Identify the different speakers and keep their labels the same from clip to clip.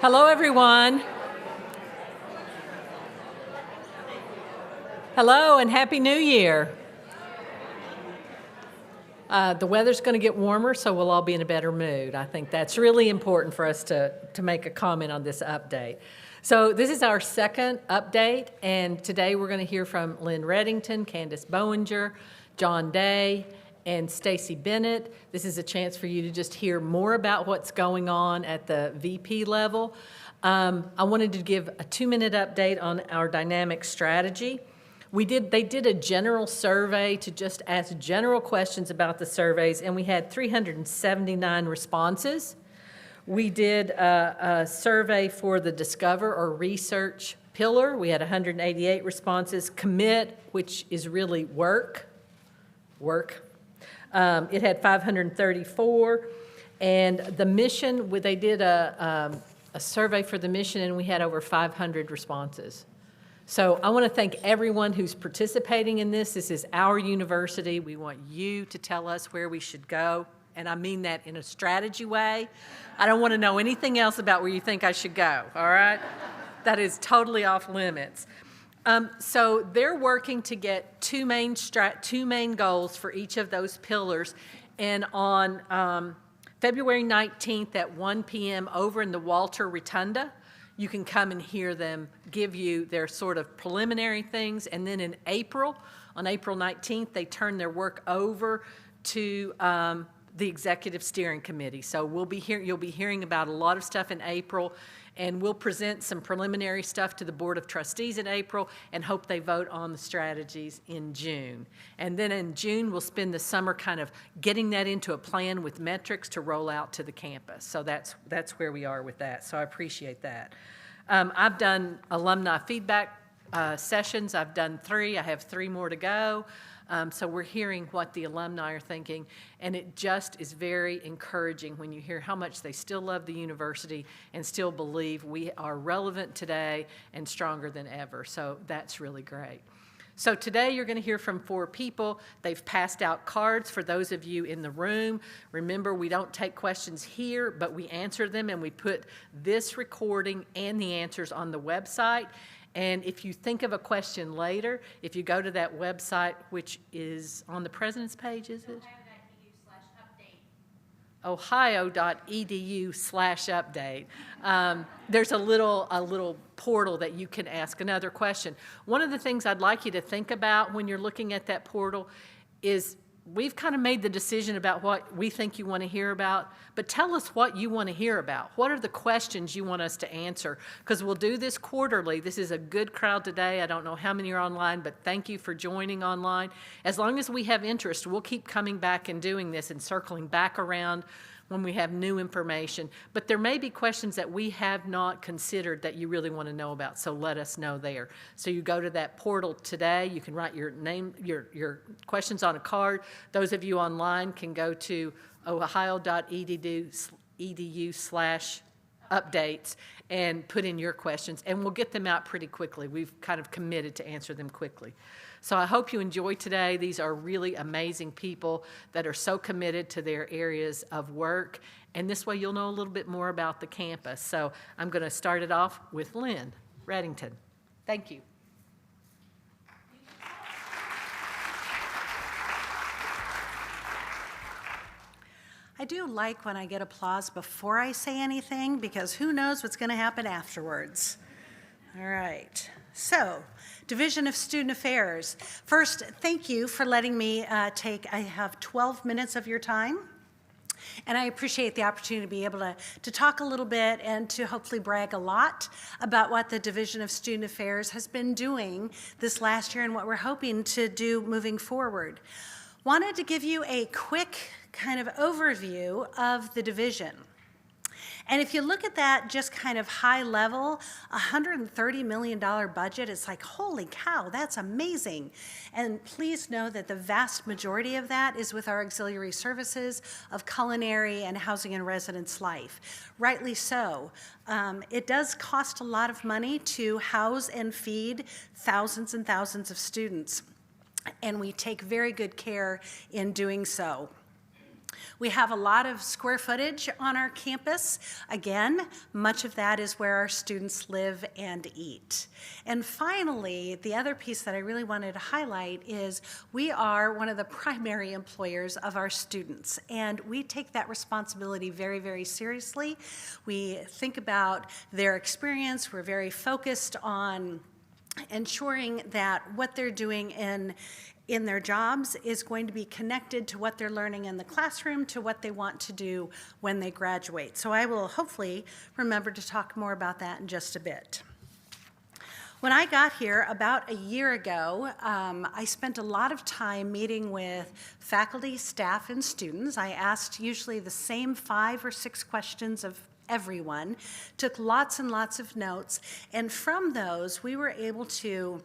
Speaker 1: Hello, everyone. Hello, and Happy New Year. The weather's going to get warmer, so we'll all be in a better mood. I think that's really important for us to make a comment on this update. So this is our second update, and today we're going to hear from Lynn Redington, Candace Boeninger, John Day, and Stacey Bennett. This is a chance for you to just hear more about what's going on at the VP level. I wanted to give a 2-minute update on our dynamic strategy. They did a general survey to just ask general questions about the surveys, and we had 379 responses. We did a survey for the Discover or Research pillar. We had 188 responses. Commit, which is really work. It had 534. And the mission, they did a survey for the mission, and we had over 500 responses. So I want to thank everyone who's participating in this. This is our university. We want you to tell us where we should go, and I mean that in a strategy way. I don't want to know anything else about where you think I should go, all right? That is totally off limits. So they're working to get two main goals for each of those pillars, and on February 19th at 1 p.m. over in the Walter Rotunda, you can come and hear them give you their sort of preliminary things. And then in April, on April 19th, they turn their work over to the Executive Steering Committee. So you'll be hearing about a lot of stuff in April, and we'll present some preliminary stuff to the Board of Trustees in April and hope they vote on the strategies in June. And then in June, we'll spend the summer kind of getting that into a plan with metrics to roll out to the campus. So that's where we are with that. So I appreciate that. I've done alumni feedback sessions. I've done 3. I have 3 more to go. So we're hearing what the alumni are thinking, and it just is very encouraging when you hear how much they still love the university and still believe we are relevant today and stronger than ever. So that's really great. So today you're going to hear from 4 people. They've passed out cards for those of you in the room. Remember, we don't take questions here, but we answer them, and we put this recording and the answers on the website. And if you think of a question later, if you go to that website, which is on the president's page, is it? Ohio.edu/update. There's a little portal that you can ask another question. One of the things I'd like you to think about when you're looking at that portal is we've kind of made the decision about what we think you want to hear about, but tell us what you want to hear about. What are the questions you want us to answer? Because we'll do this quarterly. This is a good crowd today. I don't know how many are online, but thank you for joining online. As long as we have interest, we'll keep coming back and doing this and circling back around when we have new information. But there may be questions that we have not considered that you really want to know about, so let us know there. So you go to that portal today. You can write your name, your questions on a card. Those of you online can go to ohio.edu/updates and put in your questions, and we'll get them out pretty quickly. We've kind of committed to answer them quickly. So I hope you enjoyed today. These are really amazing people that are so committed to their areas of work, and this way you'll know a little bit more about the campus. So I'm going to start it off with Lynn Redington. Thank you.
Speaker 2: I do like when I get applause before I say anything, because who knows what's going to happen afterwards. All right. So, Division of Student Affairs. First, thank you for letting me I have 12 minutes of your time. And I appreciate the opportunity to be able to talk a little bit and to hopefully brag a lot about what the Division of Student Affairs has been doing this last year and what we're hoping to do moving forward. Wanted to give you a quick kind of overview of the division. And if you look at that just kind of high level, $130 million budget, it's like, holy cow, that's amazing. And please know that the vast majority of that is with our auxiliary services of culinary and housing and residence life. Rightly so. It does cost a lot of money to house and feed thousands and thousands of students, and we take very good care in doing so. We have a lot of square footage on our campus. Again, much of that is where our students live and eat. And finally, the other piece that I really wanted to highlight is we are one of the primary employers of our students, and we take that responsibility very, very seriously. We think about their experience. We're very focused on ensuring that what they're doing in their jobs is going to be connected to what they're learning in the classroom, to what they want to do when they graduate. So I will hopefully remember to talk more about that in just a bit. When I got here about a year ago, I spent a lot of time meeting with faculty, staff, and students. I asked usually the same 5 or 6 questions of everyone, took lots and lots of notes, and from those we were able to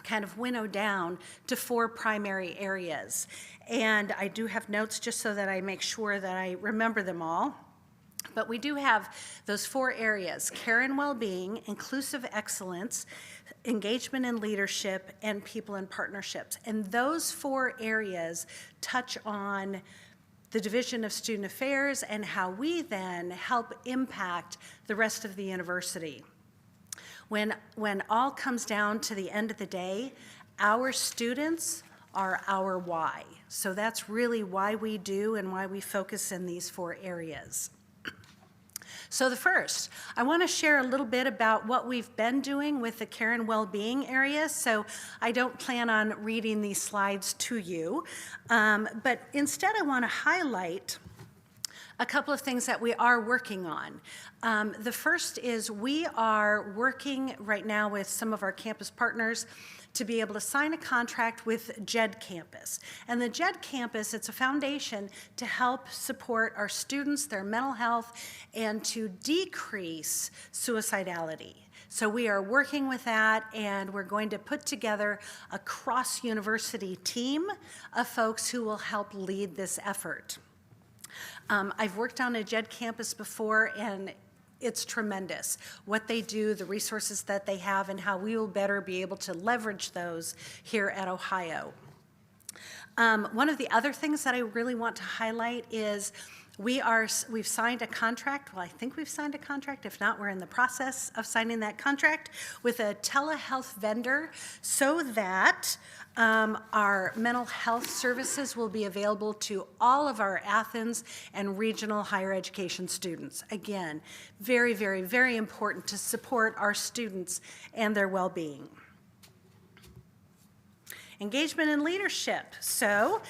Speaker 2: kind of winnow down to 4 primary areas. And I do have notes just so that I make sure that I remember them all. But we do have those 4 areas: care and well-being, inclusive excellence, engagement and leadership, and people and partnerships. And those 4 areas touch on the Division of Student Affairs and how we then help impact the rest of the university. When all comes down to the end of the day, our students are our why. So that's really why we do and why we focus in these 4 areas. So the first, I want to share a little bit about what we've been doing with the care and well-being area. So I don't plan on reading these slides to you, but instead I want to highlight a couple of things that we are working on. The first is we are working right now with some of our campus partners to be able to sign a contract with JED Campus. And the JED Campus, it's a foundation to help support our students, their mental health, and to decrease suicidality. So we are working with that, and we're going to put together a cross-university team of folks who will help lead this effort. I've worked on a JED campus before, and it's tremendous what they do, the resources that they have, and how we will better be able to leverage those here at Ohio. One of the other things that I really want to highlight is we've signed a contract. Well, I think we've signed a contract. If not, we're in the process of signing that contract with a telehealth vendor so that our mental health services will be available to all of our Athens and regional higher education students. Again, very, very, very important to support our students and their well-being. Engagement and leadership. So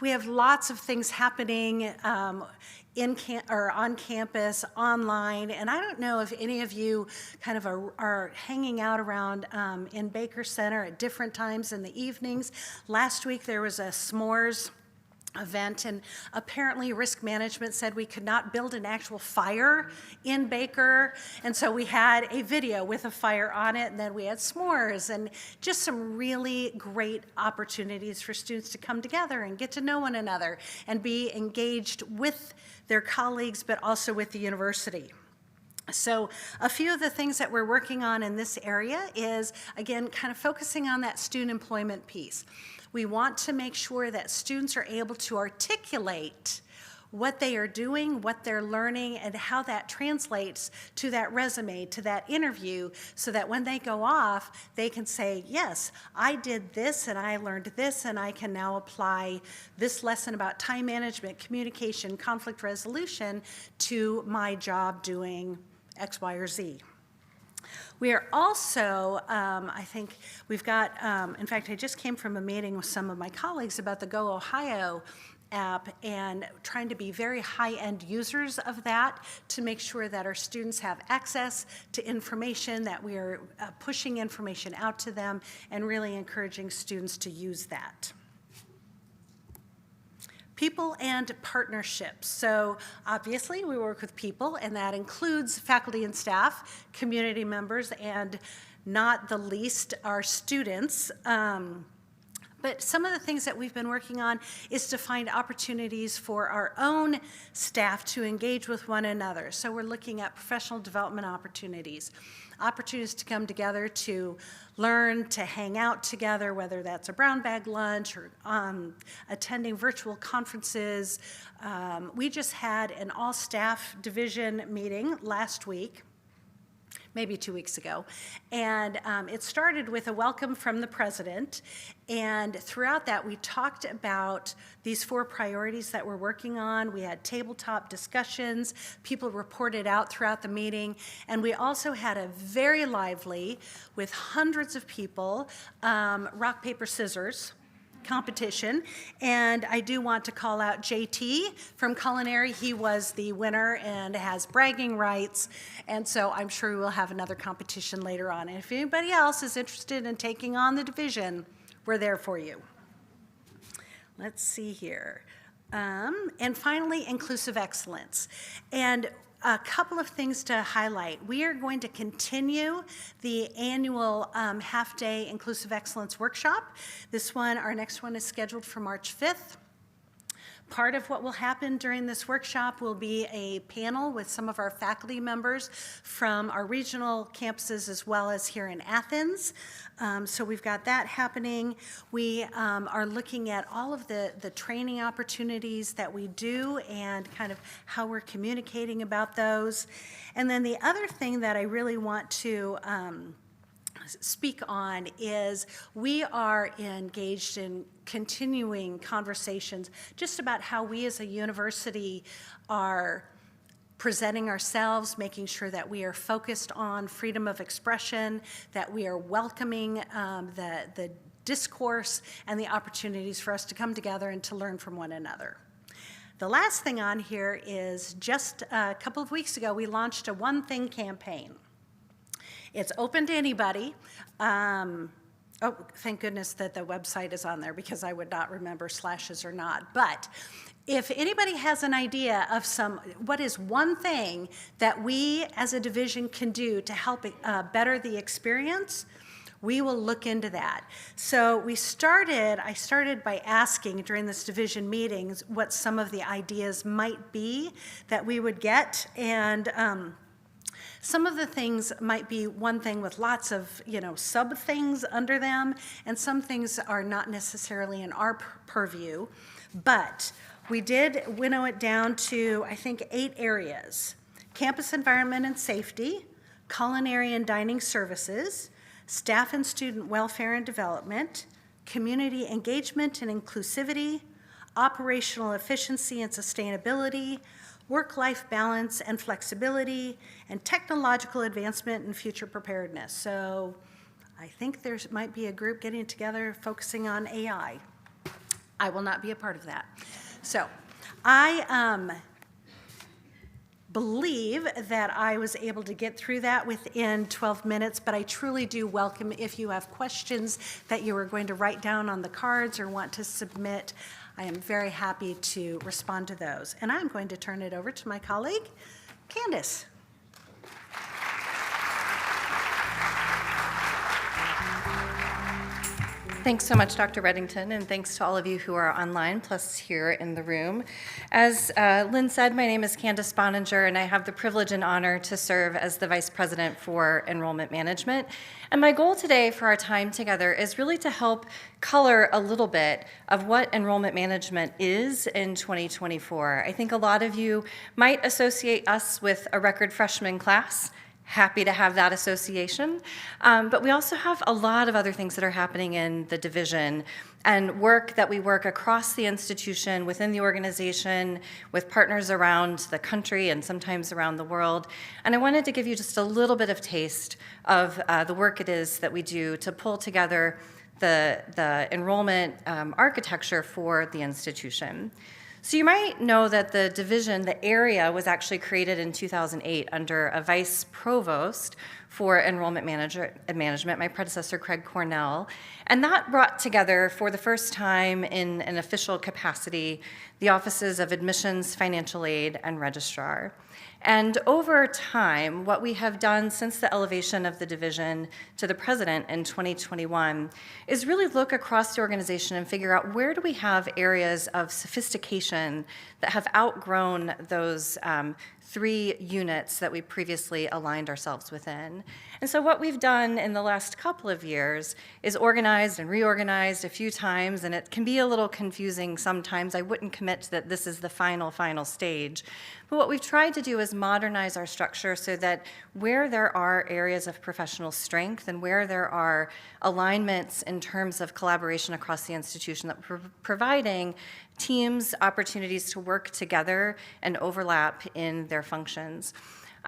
Speaker 2: we have lots of things happening on campus, online, and I don't know if any of you kind of are hanging out around in Baker Center at different times in the evenings. Last week there was a s'mores event, and apparently risk management said we could not build an actual fire in Baker, and so we had a video with a fire on it, and then we had s'mores, and just some really great opportunities for students to come together and get to know one another and be engaged with their colleagues, but also with the university. So a few of the things that we're working on in this area is, again, kind of focusing on that student employment piece. We want to make sure that students are able to articulate what they are doing, what they're learning, and how that translates to that resume, to that interview, so that when they go off, they can say, yes, I did this and I learned this, and I can now apply this lesson about time management, communication, conflict resolution to my job doing X, Y, or Z. We are also, I think we've got, in fact, I just came from a meeting with some of my colleagues about the Go Ohio app and trying to be very high-end users of that to make sure that our students have access to information, that we are pushing information out to them and really encouraging students to use that. People and partnerships. So obviously we work with people, and that includes faculty and staff, community members, and not the least our students. But But some of the things that we've been working on is to find opportunities for our own staff to engage with one another. So we're looking at professional development opportunities to come together to learn, to hang out together, whether that's a brown bag lunch or attending virtual conferences. We just had an all-staff division meeting last week, maybe 2 weeks ago. And it started with a welcome from the president. And throughout that, we talked about these 4 priorities that we're working on. We had tabletop discussions. People reported out throughout the meeting. And we also had a very lively, with hundreds of people, rock, paper, scissors competition. And I do want to call out JT from Culinary. He was the winner and has bragging rights. And so I'm sure we'll have another competition later on. And if anybody else is interested in taking on the division, we're there for you. Let's see here. And finally, inclusive excellence. And a couple of things to highlight. We are going to continue the annual half-day Inclusive Excellence Workshop. Our next one is scheduled for March 5th. Part of what will happen during this workshop will be a panel with some of our faculty members from our regional campuses as well as here in Athens. So we've got that happening. We are looking at all of the training opportunities that we do and kind of how we're communicating about those. And then the other thing that I really want to speak on is we are engaged in continuing conversations just about how we as a university are presenting ourselves, making sure that we are focused on freedom of expression, that we are welcoming the discourse and the opportunities for us to come together and to learn from one another. The last thing on here is just a couple of weeks ago, we launched a One Thing campaign. It's open to anybody. Oh, thank goodness that the website is on there because I would not remember slashes or not. But if anybody has an idea of what is one thing that we as a division can do to help better the experience, we will look into that. So I started by asking during this division meetings what some of the ideas might be that we would get. And some of the things might be one thing with lots of, sub things under them, and some things are not necessarily in our purview. But we did winnow it down to, I think, 8 areas: campus environment and safety, culinary and dining services, staff and student welfare and development, community engagement and inclusivity, operational efficiency and sustainability, work-life balance and flexibility, and technological advancement and future preparedness. So I think there might be a group getting together focusing on AI. I will not be a part of that. So I believe that I was able to get through that within 12 minutes, but I truly do welcome if you have questions that you are going to write down on the cards or want to submit. I am very happy to respond to those. And I'm going to turn it over to my colleague, Candace.
Speaker 3: Thanks so much, Dr. Redington, and thanks to all of you who are online, plus here in the room. As Lynn said, my name is Candace Boeninger, and I have the privilege and honor to serve as the Vice President for Enrollment Management. And my goal today for our time together is really to help color a little bit of what enrollment management is in 2024. I think a lot of you might associate us with a record freshman class. Happy to have that association. But we also have a lot of other things that are happening in the division and work that we work across the institution, within the organization, with partners around the country and sometimes around the world. And I wanted to give you just a little bit of taste of the work it is that we do to pull together the enrollment architecture for the institution. So you might know that the division, the area, was actually created in 2008 under a vice provost for enrollment management, my predecessor, Craig Cornell. And that brought together, for the first time in an official capacity, the offices of admissions, financial aid, and registrar. And over time, what we have done since the elevation of the division to the president in 2021 is really look across the organization and figure out where do we have areas of sophistication that have outgrown those 3 units that we previously aligned ourselves within. And so what we've done in the last couple of years is organized and reorganized a few times, and it can be a little confusing sometimes. I wouldn't commit that this is the final stage. But what we've tried to do is modernize our structure so that where there are areas of professional strength and where there are alignments in terms of collaboration across the institution, that we're providing teams opportunities to work together and overlap in their functions.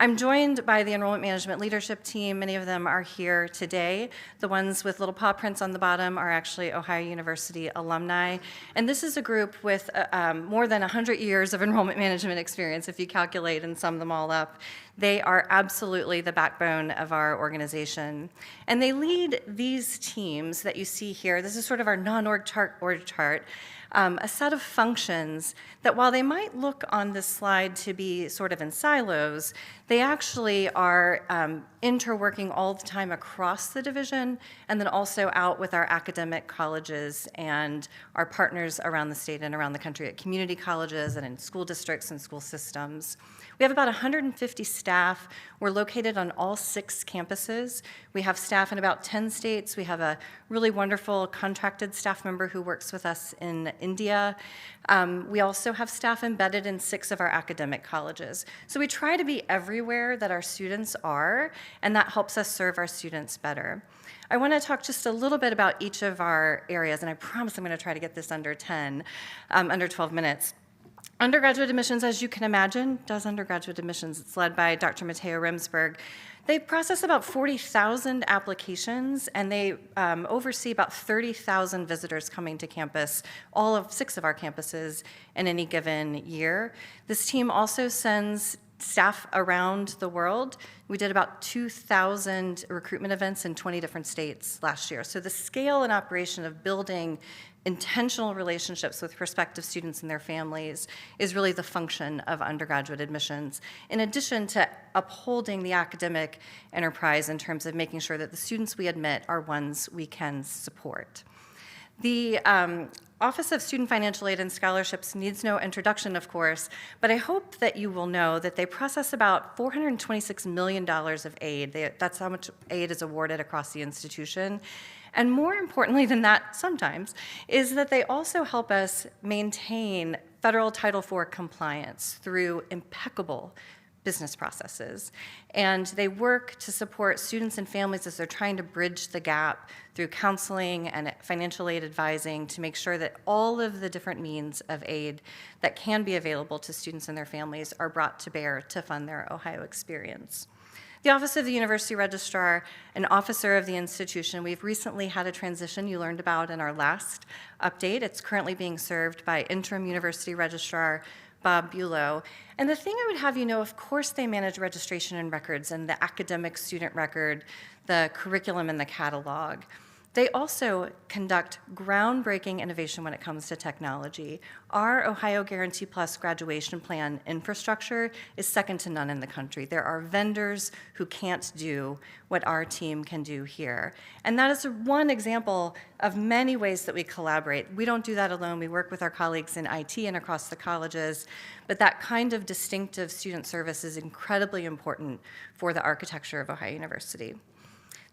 Speaker 3: I'm joined by the enrollment management leadership team. Many of them are here today. The ones with little paw prints on the bottom are actually Ohio University alumni. And this is a group with more than 100 years of enrollment management experience, if you calculate and sum them all up. They are absolutely the backbone of our organization. And they lead these teams that you see here. This is sort of our non-org chart, a set of functions that, while they might look on this slide to be sort of in silos, they actually are interworking all the time across the division, and then also out with our academic colleges and our partners around the state and around the country at community colleges and in school districts and school systems. We have about 150 staff. We're located on all 6 campuses. We have staff in about 10 states. We have a really wonderful contracted staff member who works with us in India. We also have staff embedded in 6 of our academic colleges. So we try to be everywhere that our students are, and that helps us serve our students better. I want to talk just a little bit about each of our areas, and I promise I'm going to try to get this under 12 minutes. Undergraduate admissions, as you can imagine, does undergraduate admissions. It's led by Dr. Matteo Remsburg. They process about 40,000 applications, and they oversee about 30,000 visitors coming to campus, all of 6 of our campuses in any given year. This team also sends staff around the world. We did about 2,000 recruitment events in 20 different states last year. So the scale and operation of building intentional relationships with prospective students and their families is really the function of undergraduate admissions, in addition to upholding the academic enterprise in terms of making sure that the students we admit are ones we can support. The Office of Student Financial Aid and Scholarships needs no introduction, of course, but I hope that you will know that they process about $426 million of aid. That's how much aid is awarded across the institution. And more importantly than that, sometimes, is that they also help us maintain federal Title IV compliance through impeccable business processes. And they work to support students and families as they're trying to bridge the gap through counseling and financial aid advising to make sure that all of the different means of aid that can be available to students and their families are brought to bear to fund their Ohio experience. The Office of the University Registrar, an officer of the institution, we've recently had a transition you learned about in our last update. It's currently being served by Interim University Registrar Bob Bulow. And the thing I would have you know, of course they manage registration and records and the academic student record, the curriculum and the catalog. They also conduct groundbreaking innovation when it comes to technology. Our Ohio Guarantee Plus graduation plan infrastructure is second to none in the country. There are vendors who can't do what our team can do here. And that is one example of many ways that we collaborate. We don't do that alone. We work with our colleagues in IT and across the colleges, but that kind of distinctive student service is incredibly important for the architecture of Ohio University.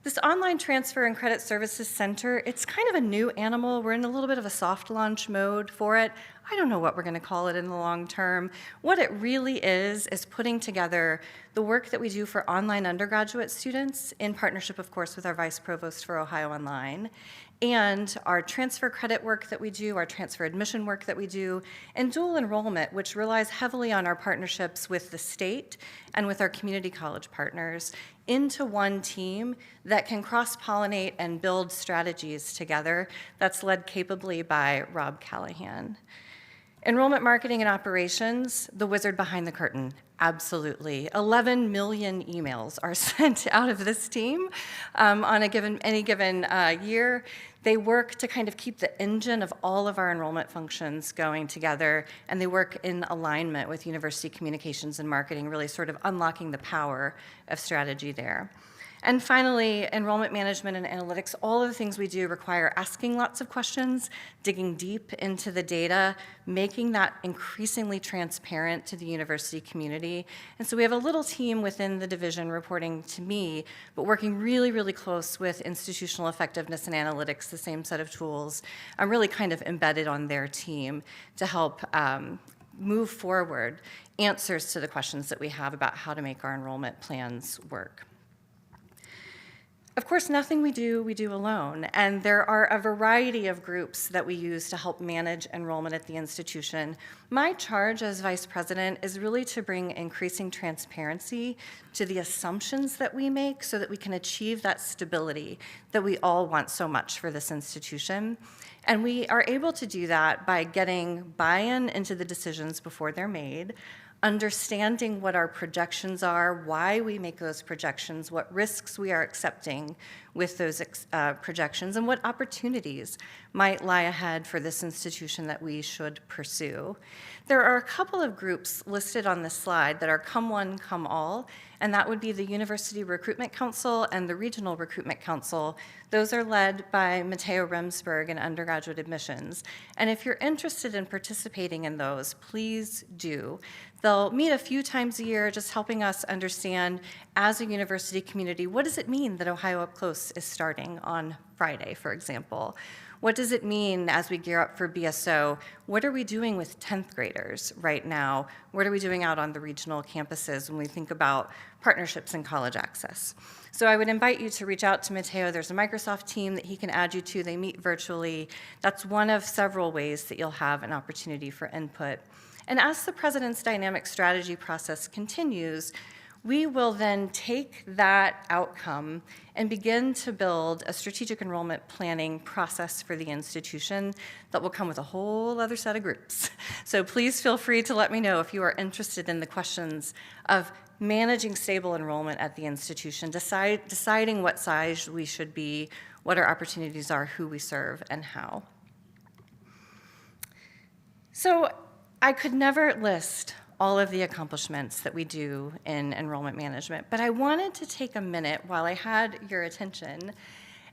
Speaker 3: This online transfer and credit services center, it's kind of a new animal. We're in a little bit of a soft launch mode for it. I don't know what we're going to call it in the long term. What it really is putting together the work that we do for online undergraduate students in partnership, of course, with our Vice Provost for Ohio Online, and our transfer credit work that we do, our transfer admission work that we do, and dual enrollment, which relies heavily on our partnerships with the state and with our community college partners, into one team that can cross-pollinate and build strategies together. That's led capably by Rob Callahan. Enrollment marketing and operations, the wizard behind the curtain, absolutely. 11 million emails are sent out of this team on any given year. They work to kind of keep the engine of all of our enrollment functions going together, and they work in alignment with university communications and marketing, really sort of unlocking the power of strategy there. And finally, enrollment management and analytics, all of the things we do require asking lots of questions, digging deep into the data, making that increasingly transparent to the university community. And so we have a little team within the division reporting to me, but working really, really close with institutional effectiveness and analytics, the same set of tools. I'm really kind of embedded on their team to help move forward answers to the questions that we have about how to make our enrollment plans work. Of course, nothing we do alone, and there are a variety of groups that we use to help manage enrollment at the institution. My charge as vice president is really to bring increasing transparency to the assumptions that we make so that we can achieve that stability that we all want so much for this institution. And we are able to do that by getting buy-in into the decisions before they're made, understanding what our projections are, why we make those projections, what risks we are accepting with those projections, and what opportunities might lie ahead for this institution that we should pursue. There are a couple of groups listed on this slide that are come one, come all, and that would be the University Recruitment Council and the Regional Recruitment Council. Those are led by Matteo Remsburg in undergraduate admissions. And if you're interested in participating in those, please do. They'll meet a few times a year, just helping us understand, as a university community, what does it mean that Ohio Up Close is starting on Friday, for example? What does it mean as we gear up for BSO? What are we doing with 10th graders right now? What are we doing out on the regional campuses when we think about partnerships and college access? So I would invite you to reach out to Matteo. There's a Microsoft team that he can add you to. They meet virtually. That's one of several ways that you'll have an opportunity for input. And as the president's dynamic strategy process continues, we will then take that outcome and begin to build a strategic enrollment planning process for the institution that will come with a whole other set of groups. So please feel free to let me know if you are interested in the questions of managing stable enrollment at the institution, deciding what size we should be, what our opportunities are, who we serve, and how. So I could never list all of the accomplishments that we do in enrollment management, but I wanted to take a minute while I had your attention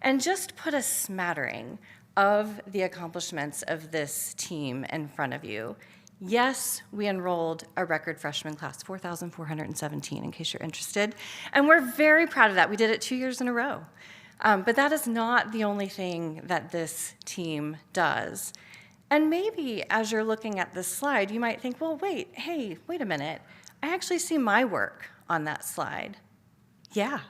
Speaker 3: and just put a smattering of the accomplishments of this team in front of you. Yes, we enrolled a record freshman class, 4,417, in case you're interested, and we're very proud of that. We did it 2 years in a row. But that is not the only thing that this team does. And maybe as you're looking at this slide, you might think, well, wait a minute. I actually see my work on that slide. Yeah,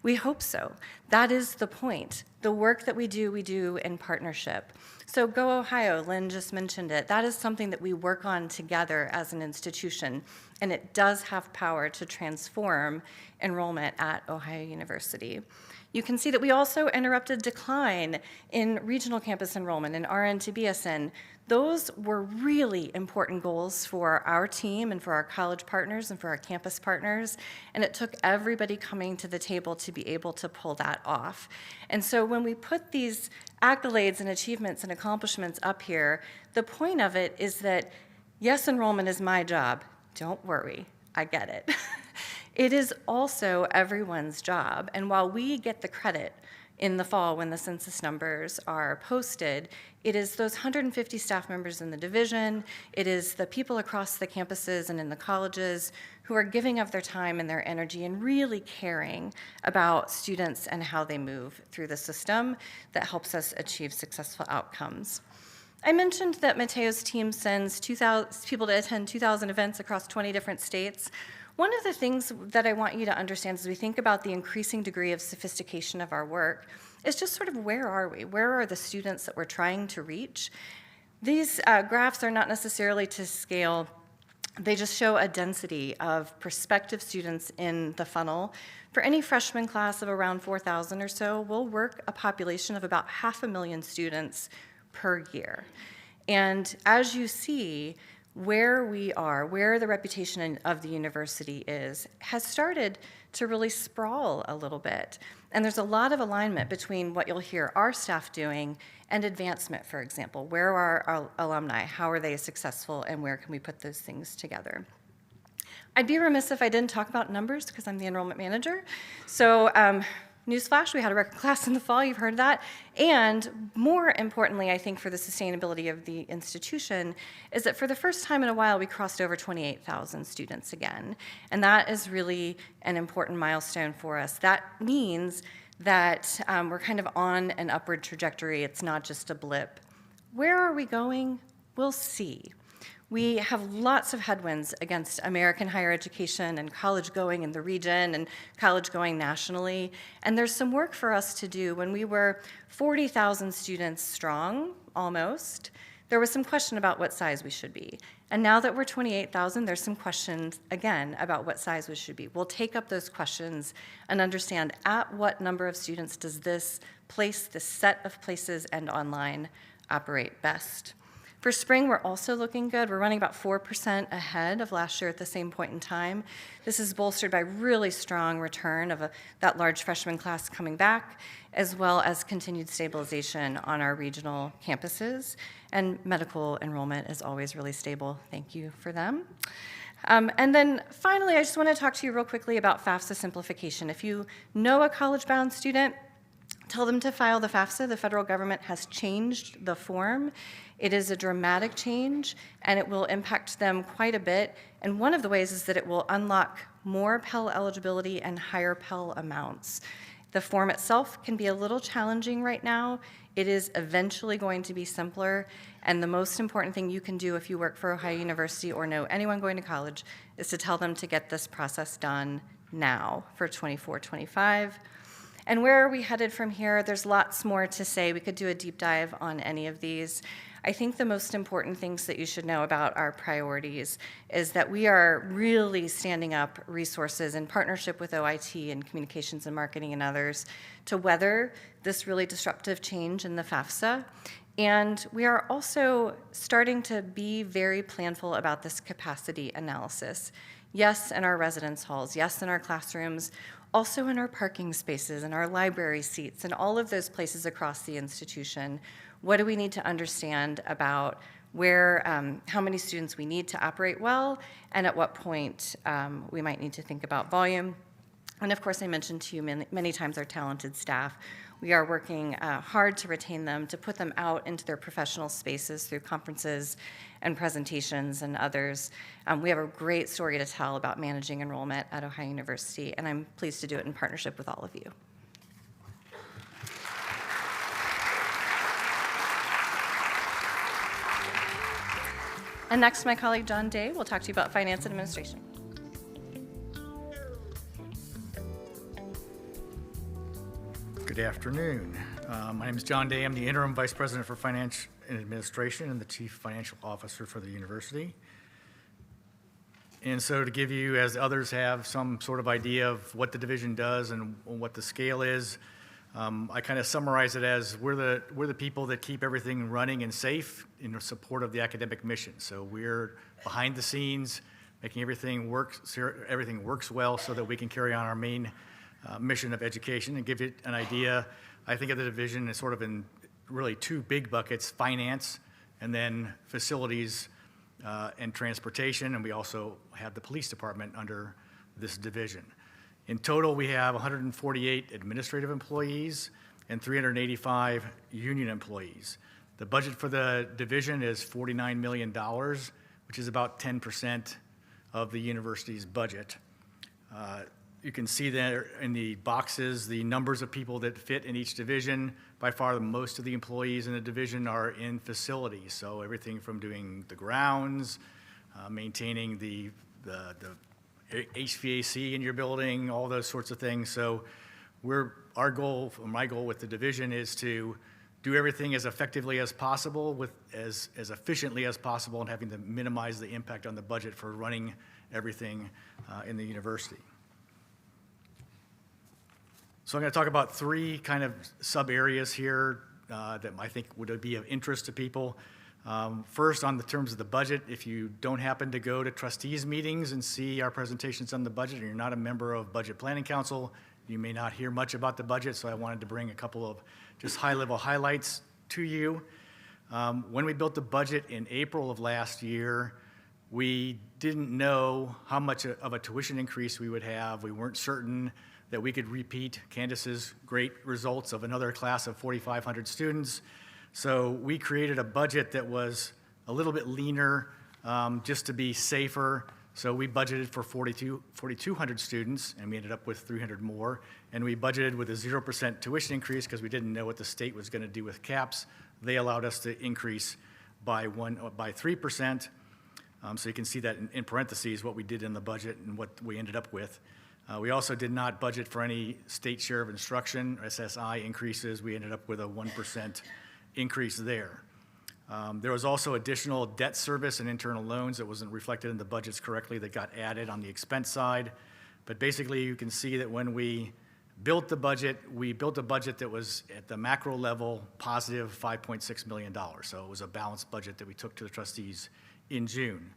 Speaker 3: we hope so. That is the point. The work that we do in partnership. So Go Ohio, Lynn just mentioned it. That is something that we work on together as an institution, and it does have power to transform enrollment at Ohio University. You can see that we also interrupted decline in regional campus enrollment in RN to BSN. Those were really important goals for our team and for our college partners and for our campus partners, and it took everybody coming to the table to be able to pull that off. And so when we put these accolades and achievements and accomplishments up here, the point of it is that, yes, enrollment is my job. Don't worry, I get it. It is also everyone's job, and while we get the credit in the fall when the census numbers are posted, it is those 150 staff members in the division, it is the people across the campuses and in the colleges who are giving of their time and their energy and really caring about students and how they move through the system that helps us achieve successful outcomes. I mentioned that Matteo's team sends people to attend 2,000 events across 20 different states. One of the things that I want you to understand as we think about the increasing degree of sophistication of our work is just sort of where are we? Where are the students that we're trying to reach? These graphs are not necessarily to scale. They just show a density of prospective students in the funnel. For any freshman class of around 4,000 or so, we'll work a population of about 500,000 students per year. And as you see, where we are, where the reputation of the university is, has started to really sprawl a little bit. And there's a lot of alignment between what you'll hear our staff doing and advancement, for example. Where are our alumni? How are they successful? And where can we put those things together? I'd be remiss if I didn't talk about numbers because I'm the enrollment manager. So newsflash, we had a record class in the fall, you've heard that. And more importantly, I think for the sustainability of the institution, is that for the first time in a while, we crossed over 28,000 students again. And that is really an important milestone for us. That means that we're kind of on an upward trajectory. It's not just a blip. Where are we going? We'll see. We have lots of headwinds against American higher education and college going in the region and college going nationally. And there's some work for us to do. When we were 40,000 students strong, almost, there was some question about what size we should be. And now that we're 28,000, there's some questions, again, about what size we should be. We'll take up those questions and understand at what number of students does this place, this set of places and online operate best. For spring, we're also looking good. We're running about 4% ahead of last year at the same point in time. This is bolstered by really strong return of that large freshman class coming back, as well as continued stabilization on our regional campuses. And medical enrollment is always really stable. Thank you for them. And then finally, I just want to talk to you real quickly about FAFSA simplification. If you know a college-bound student, tell them to file the FAFSA. The federal government has changed the form. It is a dramatic change, and it will impact them quite a bit. And one of the ways is that it will unlock more Pell eligibility and higher Pell amounts. The form itself can be a little challenging right now. It is eventually going to be simpler, and the most important thing you can do if you work for Ohio University or know anyone going to college is to tell them to get this process done now for 24-25. And where are we headed from here? There's lots more to say. We could do a deep dive on any of these. I think the most important things that you should know about our priorities is that we are really standing up resources in partnership with OIT and communications and marketing and others to weather this really disruptive change in the FAFSA. And we are also starting to be very planful about this capacity analysis. Yes, in our residence halls, yes, in our classrooms, also in our parking spaces and our library seats and all of those places across the institution. What do we need to understand about where, how many students we need to operate well, and at what point we might need to think about volume. And of course, I mentioned to you many times our talented staff. We are working hard to retain them, to put them out into their professional spaces through conferences and presentations and others. We have a great story to tell about managing enrollment at Ohio University, and I'm pleased to do it in partnership with all of you. And next, my colleague John Day will talk to you about finance and administration.
Speaker 4: Good afternoon. My name is John Day. I'm the Interim Vice President for Finance and Administration and the Chief Financial Officer for the university. And so to give you, as others have, some sort of idea of what the division does and what the scale is, I kind of summarize it as we're the people that keep everything running and safe in support of the academic mission. So we're behind the scenes, making everything works well so that we can carry on our main mission of education. And give it an idea, I think of the division as sort of in really two big buckets: finance and then facilities and transportation. And we also have the police department under this division. In total, we have 148 administrative employees and 385 union employees. The budget for the division is $49 million, which is about 10% of the university's budget. You can see there in the boxes the numbers of people that fit in each division. By far, most of the employees in the division are in facilities, so everything from doing the grounds, maintaining the HVAC in your building, all those sorts of things. So my goal with the division is to do everything as effectively as possible, with as efficiently as possible, and having to minimize the impact on the budget for running everything in the university. So I'm going to talk about three kind of sub areas here that I think would be of interest to people. First, on the terms of the budget, if you don't happen to go to trustees meetings and see our presentations on the budget, and you're not a member of Budget Planning Council, you may not hear much about the budget, so I wanted to bring a couple of just high-level highlights to you. When we built the budget in April of last year, we didn't know how much of a tuition increase we would have. We weren't certain that we could repeat Candace's great results of another class of 4,500 students. So we created a budget that was a little bit leaner, just to be safer. So we budgeted for 4,200 students, and we ended up with 300 more. And we budgeted with a 0% tuition increase because we didn't know what the state was going to do with caps. They allowed us to increase by 3%. So you can see that in parentheses what we did in the budget and what we ended up with. We also did not budget for any state share of instruction or SSI increases. We ended up with a 1% increase there. There was also additional debt service and internal loans that wasn't reflected in the budgets correctly that got added on the expense side. But basically, you can see that when we built the budget, we built a budget that was at the macro level positive $5.6 million. So it was a balanced budget that we took to the trustees in June.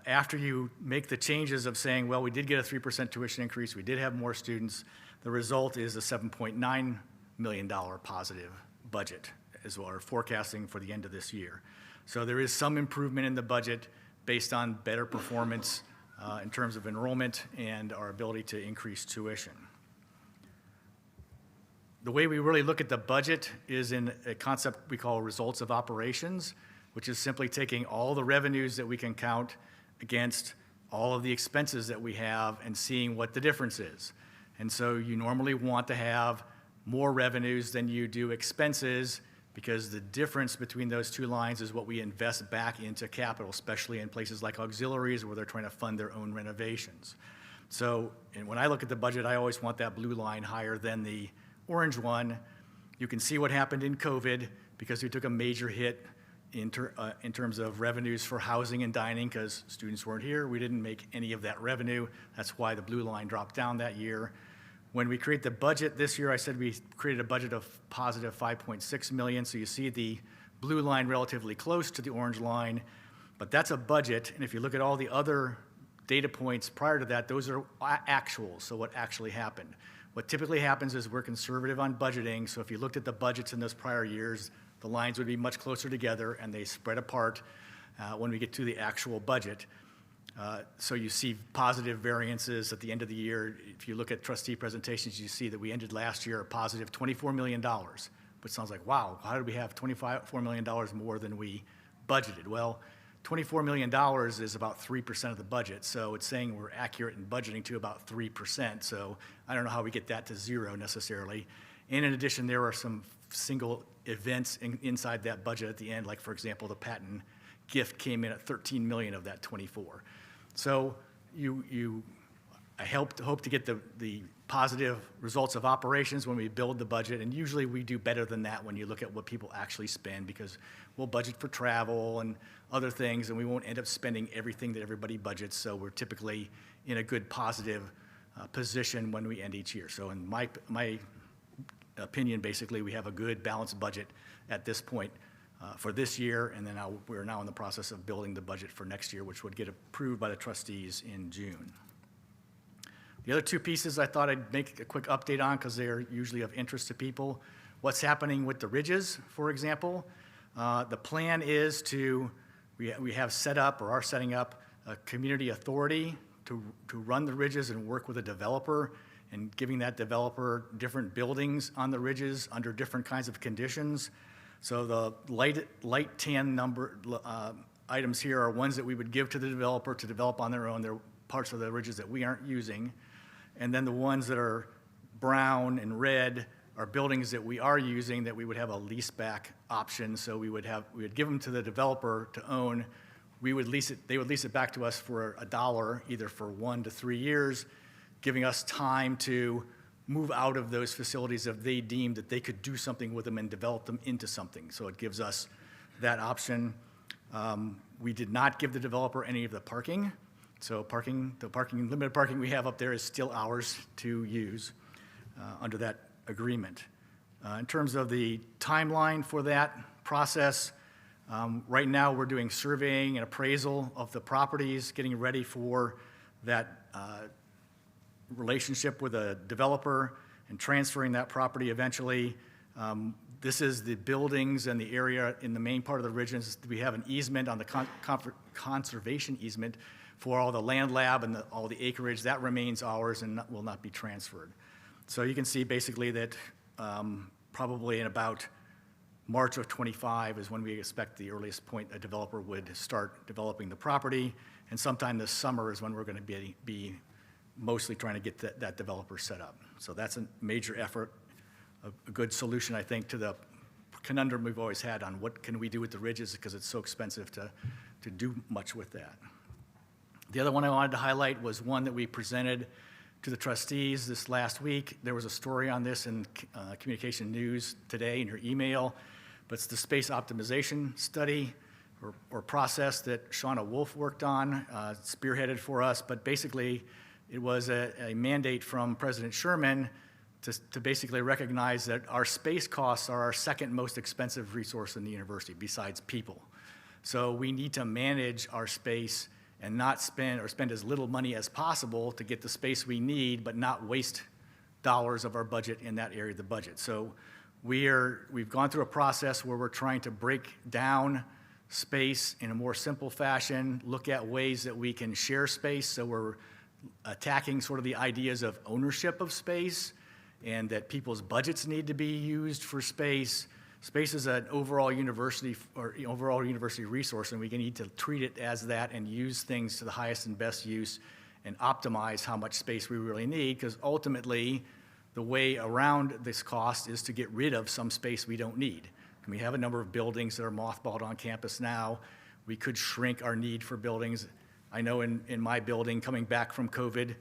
Speaker 4: After you make the changes of saying, well, we did get a 3% tuition increase, we did have more students, the result is a $7.9 million positive budget as well, or forecasting for the end of this year. So there is some improvement in the budget based on better performance in terms of enrollment and our ability to increase tuition. The way we really look at the budget is in a concept we call results of operations, which is simply taking all the revenues that we can count against all of the expenses that we have and seeing what the difference is. And so you normally want to have more revenues than you do expenses because the difference between those two lines is what we invest back into capital, especially in places like auxiliaries where they're trying to fund their own renovations. So, and when I look at the budget, I always want that blue line higher than the orange one. You can see what happened in COVID because we took a major hit in terms of revenues for housing and dining because students weren't here. We didn't make any of that revenue. That's why the blue line dropped down that year. When we create the budget this year, I said we created a budget of positive $5.6 million. So you see the blue line relatively close to the orange line, but that's a budget. And if you look at all the other data points prior to that, those are actuals, so what actually happened. What typically happens is we're conservative on budgeting. So if you looked at the budgets in those prior years, the lines would be much closer together and they spread apart when we get to the actual budget. So you see positive variances at the end of the year. If you look at trustee presentations, you see that we ended last year at positive $24 million, which sounds like, wow, how did we have $24 million more than we budgeted? Well, $24 million is about 3% of the budget, so it's saying we're accurate in budgeting to about 3%, so I don't know how we get that to zero necessarily. And in addition, there are some single events inside that budget at the end, like for example, the patent gift came in at 13 million of that 24. So I hope to get the positive results of operations when we build the budget, and usually we do better than that when you look at what people actually spend because we'll budget for travel and other things, and we won't end up spending everything that everybody budgets, so we're typically in a good positive position when we end each year. So in my opinion, basically, we have a good balanced budget at this point for this year, and then we're now in the process of building the budget for next year, which would get approved by the trustees in June. The other two pieces I thought I'd make a quick update on because they're usually of interest to people. What's happening with the ridges, for example. The plan is we have set up or are setting up a community authority to run the ridges and work with a developer and giving that developer different buildings on the ridges under different kinds of conditions. So the light tan number items here are ones that we would give to the developer to develop on their own. They're parts of the ridges that we aren't using. And then the ones that are brown and red are buildings that we are using that we would have a lease back option. So we would give them to the developer to own. They would lease it back to us for $1, either for 1 to 3 years, giving us time to move out of those facilities if they deemed that they could do something with them and develop them into something. So it gives us that option. We did not give the developer any of the parking. So limited parking we have up there is still ours to use under that agreement. In terms of the timeline for that process, Right now, we're doing surveying and appraisal of the properties, getting ready for that relationship with a developer and transferring that property eventually. This is the buildings and the area in the main part of the ridges. We have an easement on the conservation easement for all the land lab and all the acreage. That remains ours and will not be transferred. So you can see basically that probably in about March of '25 is when we expect the earliest point a developer would start developing the property, and sometime this summer is when we're going to be mostly trying to get that developer set up. So that's a major effort, a good solution, I think, to the conundrum we've always had on what can we do with the ridges because it's so expensive to do much with that. The other one I wanted to highlight was one that we presented to the trustees this last week. There was a story on this in Communication News today in your email, but it's the space optimization study or process that Shauna Wolf worked on, spearheaded for us, but basically it was a mandate from President Sherman to basically recognize that our space costs are our second most expensive resource in the university besides people. So we need to manage our space and not spend as little money as possible to get the space we need, but not waste dollars of our budget in that area of the budget. So we've gone through a process where we're trying to break down space in a more simple fashion, look at ways that we can share space. So we're attacking sort of the ideas of ownership of space and that people's budgets need to be used for space. Space is an overall university resource, and we need to treat it as that and use things to the highest and best use and optimize how much space we really need, because ultimately the way around this cost is to get rid of some space we don't need. And we have a number of buildings that are mothballed on campus now. We could shrink our need for buildings. I know in my building, coming back from COVID,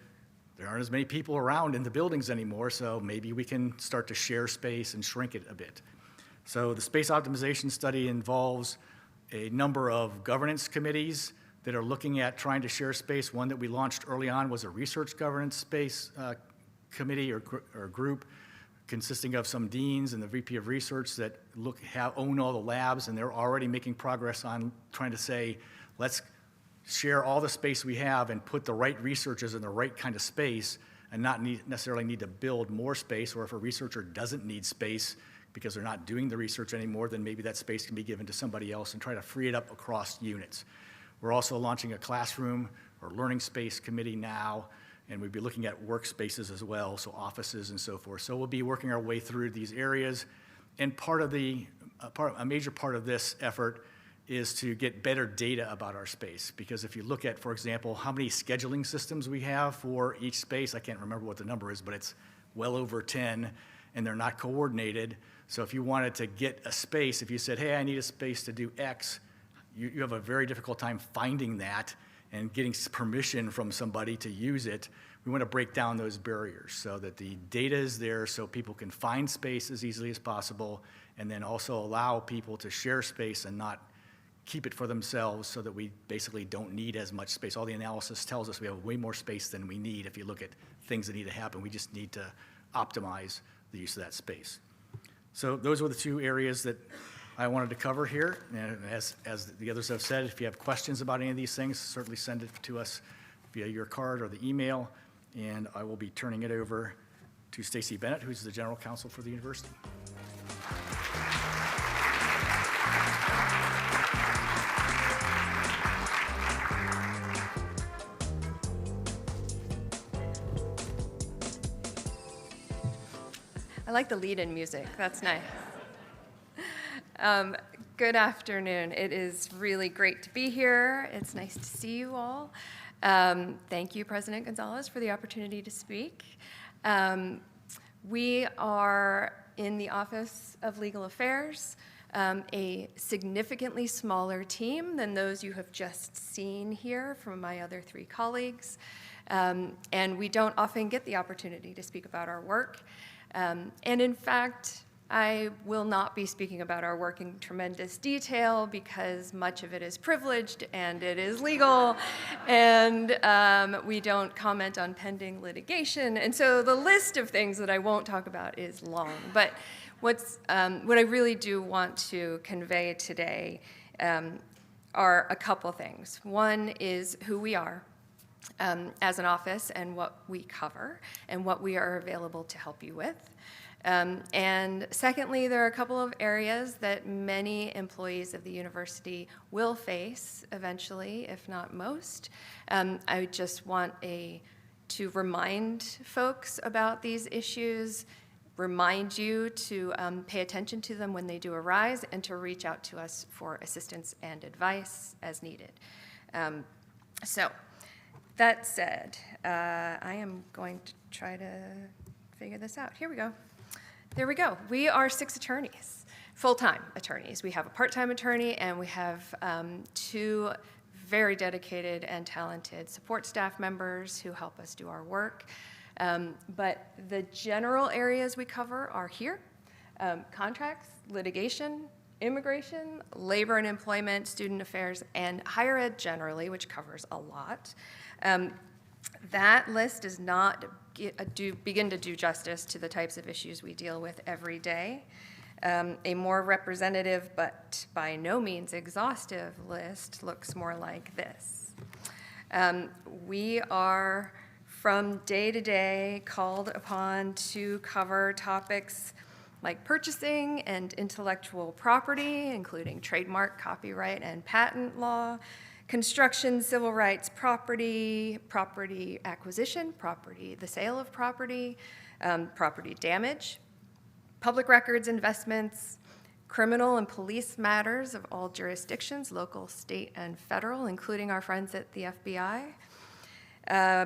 Speaker 4: there aren't as many people around in the buildings anymore, so maybe we can start to share space and shrink it a bit. So the space optimization study involves a number of governance committees that are looking at trying to share space. One that we launched early on was a research governance space committee or group consisting of some deans and the VP of research that own all the labs, and they're already making progress on trying to say, let's share all the space we have and put the right researchers in the right kind of space and not necessarily need to build more space, or if a researcher doesn't need space because they're not doing the research anymore, then maybe that space can be given to somebody else and try to free it up across units. We're also launching a classroom or learning space committee now, and we'll be looking at workspaces as well, so offices and so forth. So we'll be working our way through these areas, and a major part of this effort is to get better data about our space. Because if you look at, for example, how many scheduling systems we have for each space, I can't remember what the number is, but it's well over 10, and they're not coordinated. So if you wanted to get a space, if you said, hey, I need a space to do X, you have a very difficult time finding that and getting permission from somebody to use it. We want to break down those barriers so that the data is there so people can find space as easily as possible, and then also allow people to share space and not keep it for themselves so that we basically don't need as much space. All the analysis tells us we have way more space than we need if you look at things that need to happen. We just need to optimize the use of that space. So those were the two areas that I wanted to cover here. And as the others have said, if you have questions about any of these things, certainly send it to us via your card or the email, and I will be turning it over to Stacey Bennett, who's the General Counsel for the university.
Speaker 3: I like the lead-in music. That's nice. Good afternoon. It is really great to be here. It's nice to see you all. Thank you, President Gonzalez, for the opportunity to speak. We are in the Office of Legal Affairs, a significantly smaller team than those you have just seen here from my other three colleagues. And we don't often get the opportunity to speak about our work. And in fact, I will not be speaking about our work in tremendous detail because much of it is privileged and it is legal, and we don't comment on pending litigation. And so the list of things that I won't talk about is long. But what I really do want to convey today
Speaker 5: are a couple things. One is who we are as an office and what we cover and what we are available to help you with. And secondly, there are a couple of areas that many employees of the university will face eventually, if not most. I just want to remind folks about these issues, remind you to pay attention to them when they do arise, and to reach out to us for assistance and advice as needed. So, that said, I am going to try to figure this out. Here we go. There we go. We are 6 attorneys, full-time attorneys. We have a part-time attorney, and we have 2 very dedicated and talented support staff members who help us do our work. But the general areas we cover are here: contracts, litigation, immigration, labor and employment, student affairs, and higher ed generally, which covers a lot. That list does not begin to do justice to the types of issues we deal with every day. A more representative but by no means exhaustive list looks more like this. We are from day to day called upon to cover topics like purchasing and intellectual property, including trademark, copyright, and patent law, construction, civil rights, property acquisition, the sale of property, property damage, public records, investments, criminal and police matters of all jurisdictions, local, state, and federal, including our friends at the FBI,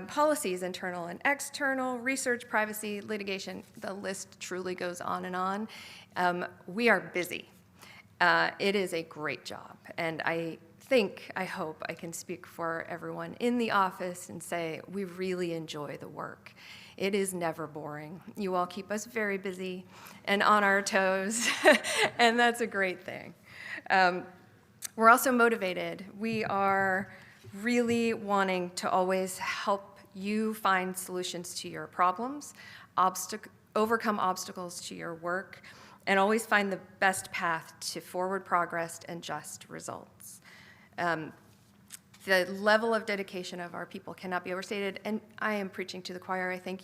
Speaker 5: policies, internal and external, research, privacy, litigation. The list truly goes on and on. We are busy. It is a great job, and I hope I can speak for everyone in the office and say we really enjoy the work. It is never boring. You all keep us very busy and on our toes, and that's a great thing. We're also motivated. We are really wanting to always help you find solutions to your problems, overcome obstacles to your work, and always find the best path to forward progress and just results. The level of dedication of our people cannot be overstated, and I am preaching to the choir. I think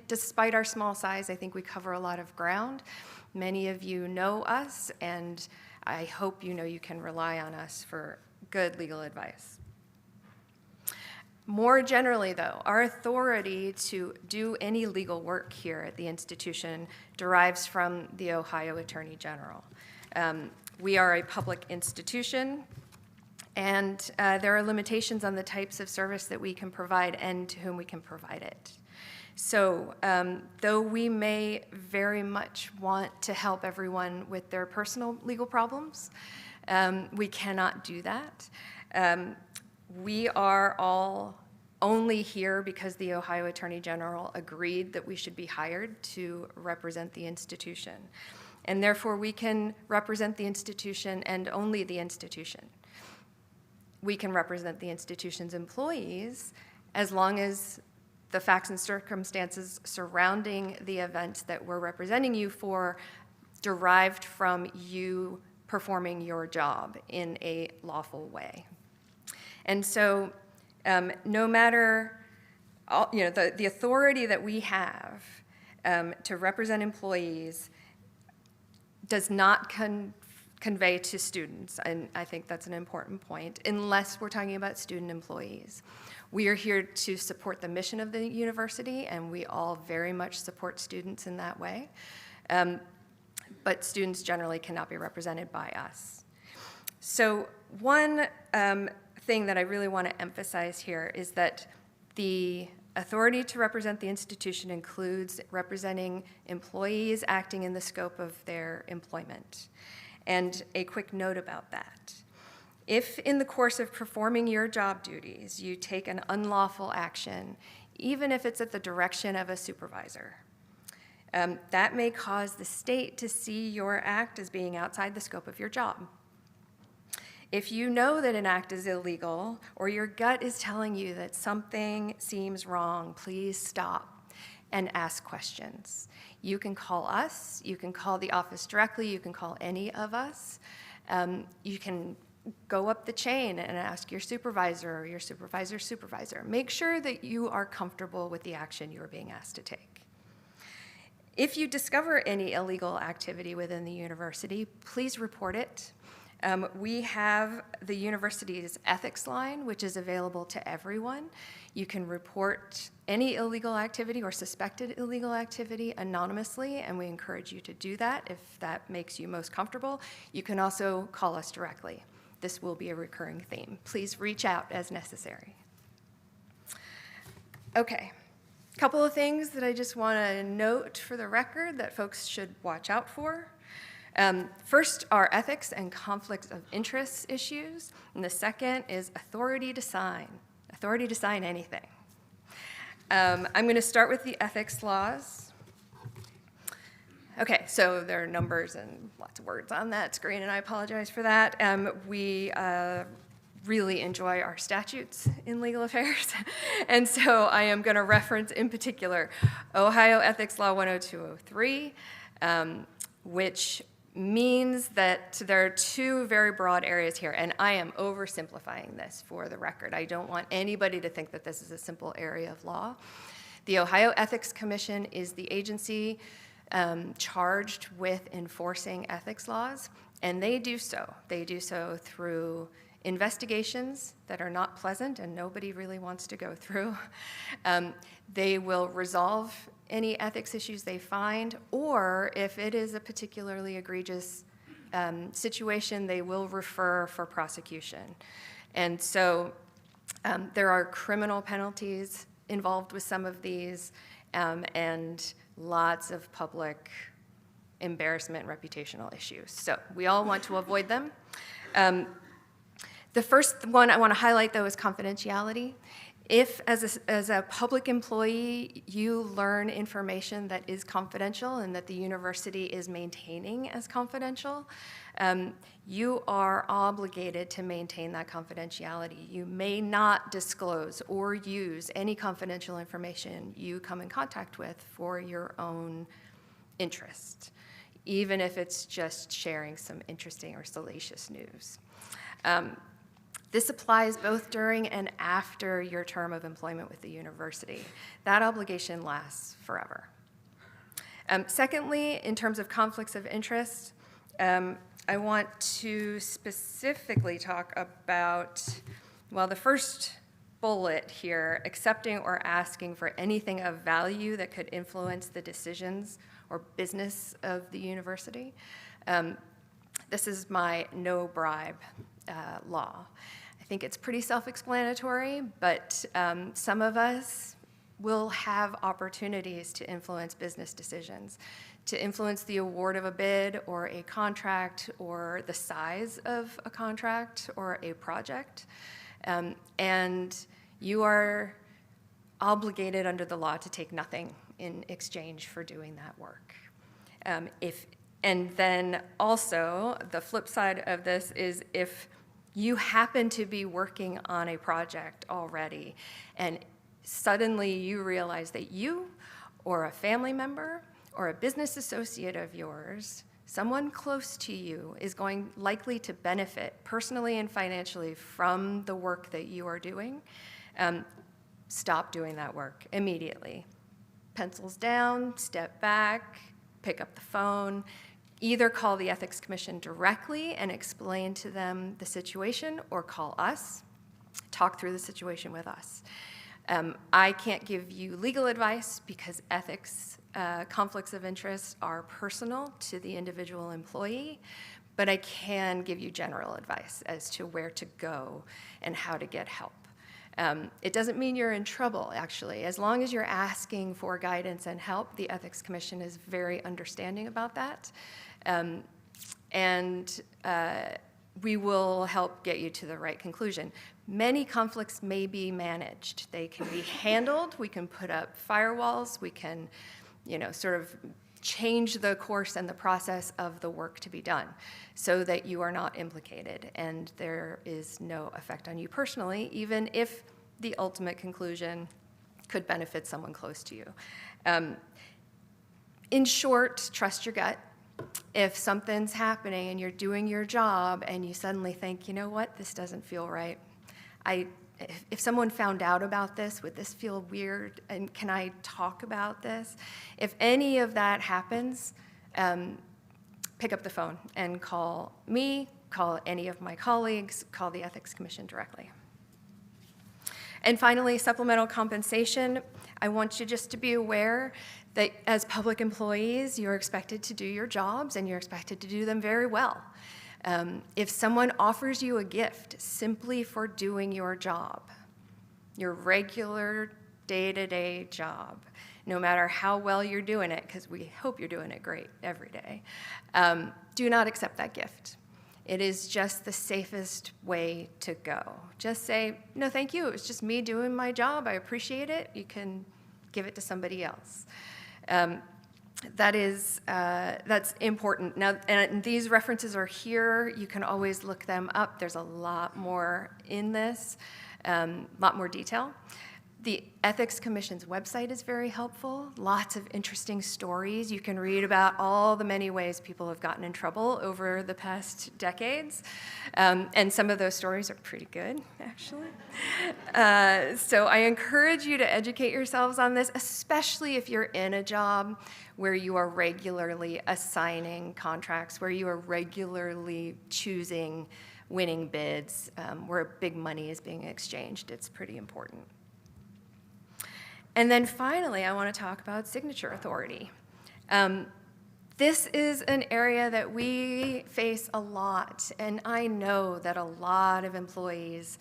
Speaker 5: despite our small size, I think we cover a lot of ground. Many of you know us, and I hope you know you can rely on us for good legal advice. More generally, though, our authority to do any legal work here at the institution derives from the Ohio Attorney General. We are a public institution, and there are limitations on the types of service that we can provide and to whom we can provide it. So though we may very much want to help everyone with their personal legal problems, we cannot do that. We are all only here because the Ohio Attorney General agreed that we should be hired to represent the institution. And therefore, we can represent the institution and only the institution. We can represent the institution's employees as long as the facts and circumstances surrounding the event that we're representing you for derived from you performing your job in a lawful way. And so no matter, the authority that we have to represent employees does not convey to students, and I think that's an important point, unless we're talking about student employees. We are here to support the mission of the university, and we all very much support students in that way. But students generally cannot be represented by us. So one thing that I really want to emphasize here is that the authority to represent the institution includes representing employees acting in the scope of their employment. And a quick note about that. If in the course of performing your job duties, you take an unlawful action, even if it's at the direction of a supervisor, that may cause the state to see your act as being outside the scope of your job. If you know that an act is illegal, or your gut is telling you that something seems wrong, please stop and ask questions. You can call us, you can call the office directly, you can call any of us. go up the chain and ask your supervisor or your supervisor's supervisor. Make sure that you are comfortable with the action you are being asked to take. If you discover any illegal activity within the university, please report it. We have the university's ethics line, which is available to everyone. You can report any illegal activity or suspected illegal activity anonymously, and we encourage you to do that if that makes you most comfortable. You can also call us directly. This will be a recurring theme. Please reach out as necessary. Okay, a couple of things that I just want to note for the record that folks should watch out for. First are ethics and conflicts of interest issues, and the second is authority to sign anything. I'm going to start with the ethics laws. Okay, so there are numbers and lots of words on that screen, and I apologize for that. We really enjoy our statutes in legal affairs, and so I am going to reference in particular Ohio Ethics Law 10203, which means that there are two very broad areas here, and I am oversimplifying this for the record. I don't want anybody to think that this is a simple area of law. The Ohio Ethics Commission is the agency charged with enforcing ethics laws, and they do so. They do so through investigations that are not pleasant and nobody really wants to go through. They will resolve any ethics issues they find, or if it is a particularly egregious situation, they will refer for prosecution. And so there are criminal penalties involved with some of these, and lots of public embarrassment, reputational issues. So we all want to avoid them. The first one I want to highlight, though, is confidentiality. If, as a public employee, you learn information that is confidential and that the university is maintaining as confidential, you are obligated to maintain that confidentiality. You may not disclose or use any confidential information you come in contact with for your own interest, even if it's just sharing some interesting or salacious news. This applies both during and after your term of employment with the university. That obligation lasts forever. Secondly, in terms of conflicts of interest, I want to specifically talk about, well, the first bullet here, accepting or asking for anything of value that could influence the decisions or business of the university. This is my no bribe law. I think it's pretty self-explanatory, but some of us will have opportunities to influence business decisions, to influence the award of a bid or a contract or the size of a contract or a project. And you are obligated under the law to take nothing in exchange for doing that work. And then also, the flip side of this is if you happen to be working on a project already and suddenly you realize that you or a family member or a business associate of yours, someone close to you, is likely to benefit personally and financially from the work that you are doing, stop doing that work immediately. Pencils down, step back, pick up the phone, either call the Ethics Commission directly and explain to them the situation, or call us, talk through the situation with us. I can't give you legal advice because ethics conflicts of interest are personal to the individual employee, but I can give you general advice as to where to go and how to get help. It doesn't mean you're in trouble, actually. As long as you're asking for guidance and help, the Ethics Commission is very understanding about that. We will help get you to the right conclusion. Many conflicts may be managed. They can be handled. We can put up firewalls. We can, sort of change the course and the process of the work to be done so that you are not implicated and there is no effect on you personally, even if the ultimate conclusion could benefit someone close to you. In short, trust your gut. if something's happening and you're doing your job and you suddenly think, you know what, this doesn't feel right. If someone found out about this, would this feel weird? And can I talk about this? If any of that happens, pick up the phone and call me, call any of my colleagues, call the Ethics Commission directly. And finally, supplemental compensation. I want you just to be aware that as public employees, you're expected to do your jobs and you're expected to do them very well. If someone offers you a gift simply for doing your job, your regular day-to-day job, no matter how well you're doing it, because we hope you're doing it great every day, do not accept that gift. It is just the safest way to go. Just say, no, thank you. It was just me doing my job. I appreciate it. You can give it to somebody else. That's important. Now, and these references are here. You can always look them up. There's a lot more in this, a lot more detail. The Ethics Commission's website is very helpful. Lots of interesting stories. You can read about all the many ways people have gotten in trouble over the past decades. And some of those stories are pretty good, actually. So I encourage you to educate yourselves on this, especially if you're in a job where you are regularly assigning contracts, where you are regularly choosing winning bids, where big money is being exchanged. It's pretty important. And then finally, I want to talk about signature authority. This is an area that we face a lot, and I know that a lot of employees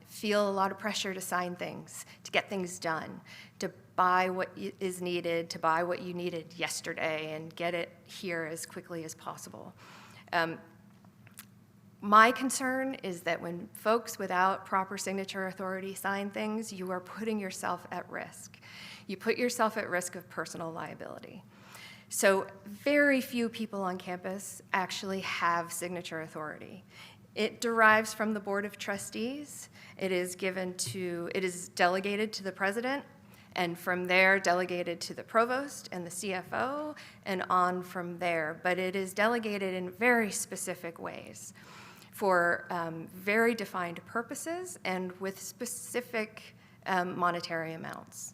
Speaker 5: feel a lot of pressure to sign things, to get things done, to buy what is needed, to buy what you needed yesterday and get it here as quickly as possible. My concern is that when folks without proper signature authority sign things, you are putting yourself at risk. You put yourself at risk of personal liability. So very few people on campus actually have signature authority. It derives from the Board of Trustees. It is delegated to the president, and from there delegated to the provost and the CFO, and on from there. But it is delegated in very specific ways, for very defined purposes and with specific monetary amounts.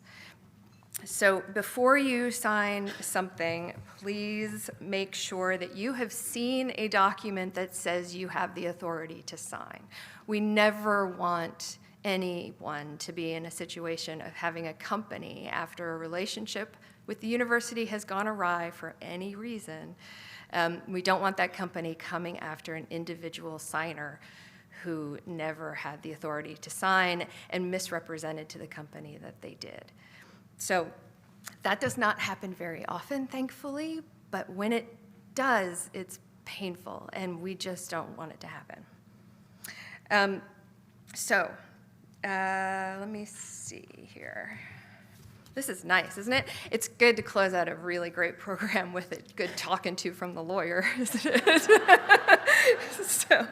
Speaker 5: So before you sign something, please make sure that you have seen a document that says you have the authority to sign. We never want anyone to be in a situation of having a company, after a relationship with the university has gone awry for any reason, we don't want that company coming after an individual signer who never had the authority to sign and misrepresented to the company that they did. So that does not happen very often, thankfully, but when it does, it's painful, and we just don't want it to happen. Let me see here. This is nice, isn't it? It's good to close out a really great program with a good talking to from the lawyer, isn't it? So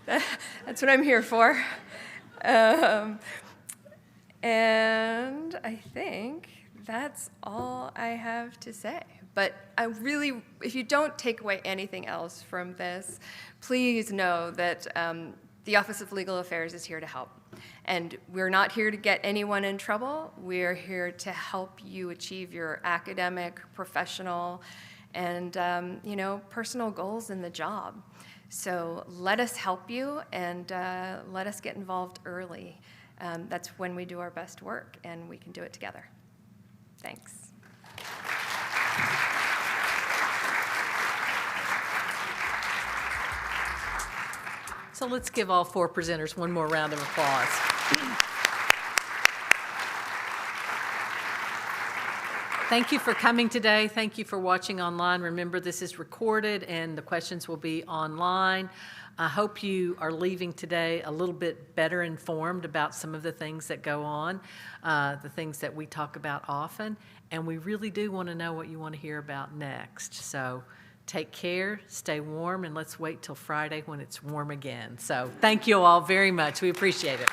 Speaker 5: that's what I'm here for. And I think that's all I have to say. But if you don't take away anything else from this, please know that the Office of Legal Affairs is here to help. And we're not here to get anyone in trouble. We're here to help you achieve your academic, professional, and personal goals in the job. So let us help you, and let us get involved early. That's when we do our best work, and we can do it together. Thanks.
Speaker 1: So let's give all four presenters one more round of applause. Thank you for coming today. Thank you for watching online. Remember, this is recorded and the questions will be online. I hope you are leaving today a little bit better informed about some of the things that go on, the things that we talk about often, and we really do want to know what you want to hear about next. So take care, stay warm, and let's wait till Friday when it's warm again. So thank you all very much. We appreciate it.